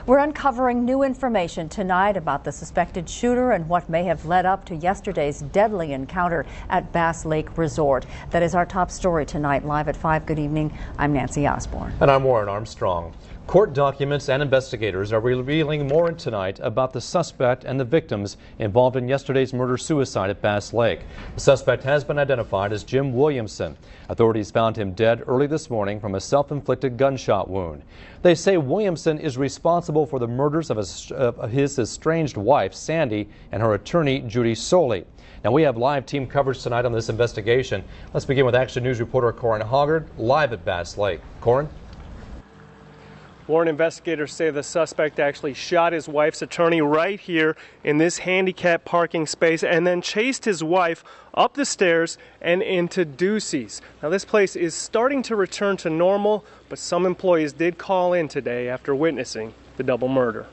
We're uncovering new information tonight about the suspected shooter and what may have led up to yesterday's deadly encounter at Bass Lake Resort. That is our top story tonight, live at 5. Good evening. I'm Nancy Osborne. And I'm Warren Armstrong. Court documents and investigators are revealing more tonight about the suspect and the victims involved in yesterday's murder-suicide at Bass Lake. The suspect has been identified as Jim Williamson. Authorities found him dead early this morning from a self-inflicted gunshot wound. They say Williamson is responsible for the murders of his estranged wife, Sandy, and her attorney, Judy Soley. Now, we have live team coverage tonight on this investigation. Let's begin with Action News reporter Corin Hoggard, live at Bass Lake. Corin? Warren, investigators say the suspect actually shot his wife's attorney right here in this handicapped parking space and then chased his wife up the stairs and into Ducey's. Now, this place is starting to return to normal, but some employees did call in today after witnessing the double murder.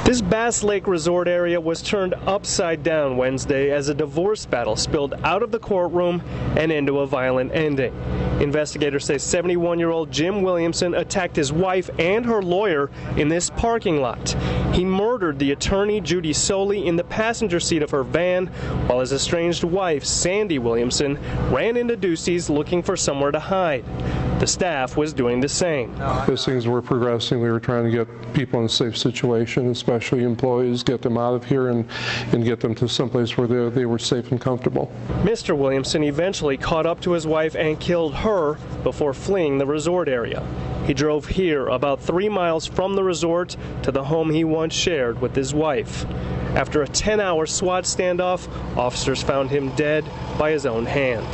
This Bass Lake Resort area was turned upside down Wednesday as a divorce battle spilled out of the courtroom and into a violent ending. Investigators say 71-year-old Jim Williamson attacked his wife and her lawyer in this parking lot. He murdered the attorney, Judy Soley, in the passenger seat of her van, while his estranged wife, Sandy Williamson, ran into Ducey's looking for somewhere to hide. The staff was doing the same. As things were progressing, we were trying to get people in a safe situation, especially employees, get them out of here and get them to someplace where they were safe and comfortable. Mr. Williamson eventually caught up to his wife and killed her before fleeing the resort area. He drove here about 3 miles from the resort to the home he once shared with his wife. After a 10-hour SWAT standoff, officers found him dead by his own hand.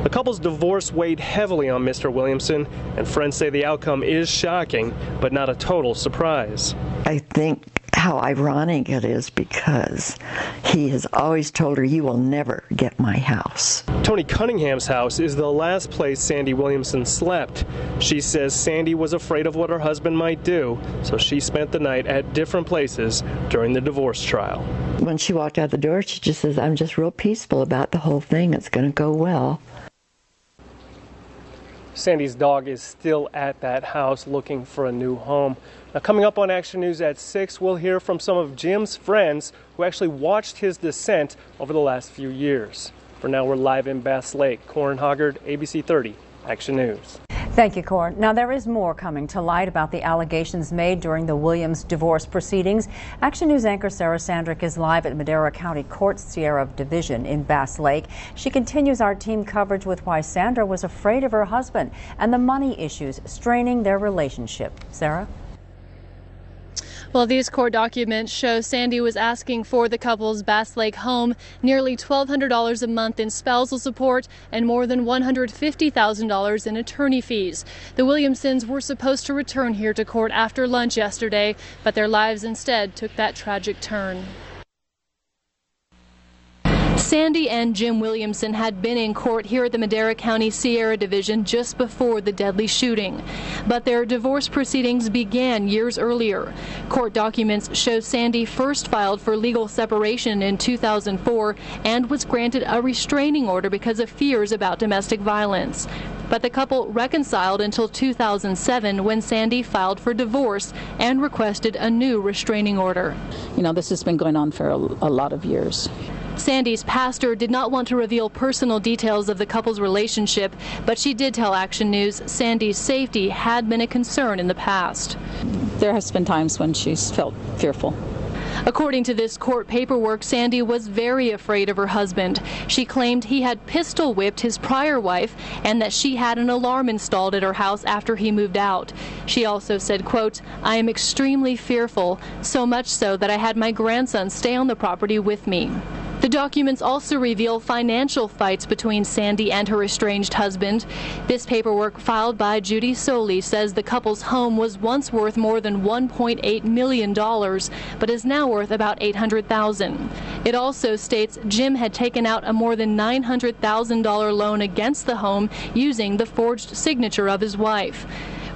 The couple's divorce weighed heavily on Mr. Williamson, and friends say the outcome is shocking, but not a total surprise. I think how ironic it is because he has always told her, "You will never get my house." Toni Cunningham's house is the last place Sandy Williamson slept. She says Sandy was afraid of what her husband might do, so she spent the night at different places during the divorce trial. When she walked out the door, she just says, "I'm just real peaceful about the whole thing. It's going to go well." Sandy's dog is still at that house looking for a new home. Now, coming up on Action News at 6, we'll hear from some of Jim's friends who actually watched his descent over the last few years. For now, we're live in Bass Lake. Corin Hoggard, ABC 30, Action News. Thank you, Corin. Now, there is more coming to light about the allegations made during the Williams divorce proceedings. Action News anchor Sara Sandrik is live at Madera County Court's Sierra Division in Bass Lake. She continues our team coverage with why Sandra was afraid of her husband and the money issues straining their relationship. Sara? Well, these court documents show Sandy was asking for the couple's Bass Lake home nearly $1,200 a month in spousal support and more than $150,000 in attorney fees. The Williamsons were supposed to return here to court after lunch yesterday, but their lives instead took that tragic turn. Sandy and Jim Williamson had been in court here at the Madera County Sierra Division just before the deadly shooting. But their divorce proceedings began years earlier. Court documents show Sandy first filed for legal separation in 2004 and was granted a restraining order because of fears about domestic violence. But the couple reconciled until 2007 when Sandy filed for divorce and requested a new restraining order. You know, this has been going on for a lot of years. Sandy's pastor did not want to reveal personal details of the couple's relationship, but she did tell Action News Sandy's safety had been a concern in the past. There has been times when she's felt fearful. According to this court paperwork, Sandy was very afraid of her husband. She claimed he had pistol whipped his prior wife and that she had an alarm installed at her house after he moved out. She also said, quote, "I am extremely fearful, so much so that I had my grandson stay on the property with me." The documents also reveal financial fights between Sandy and her estranged husband. This paperwork filed by Judy Soley says the couple's home was once worth more than $1.8 million, but is now worth about $800,000. It also states Jim had taken out a more than $900,000 loan against the home using the forged signature of his wife.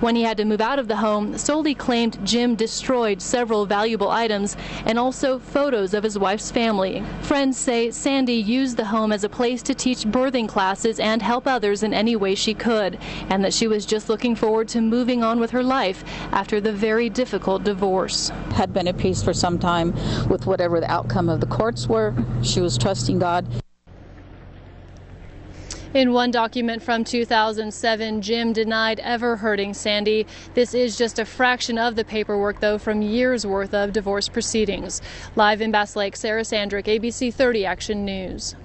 When he had to move out of the home, Soley claimed Jim destroyed several valuable items and also photos of his wife's family. Friends say Sandy used the home as a place to teach birthing classes and help others in any way she could, and that she was just looking forward to moving on with her life after the very difficult divorce. Had been at peace for some time with whatever the outcome of the courts were. She was trusting God. In one document from 2007, Jim denied ever hurting Sandy. This is just a fraction of the paperwork, though, from years' worth of divorce proceedings. Live in Bass Lake, Sara, Sandrik, ABC 30 Action News.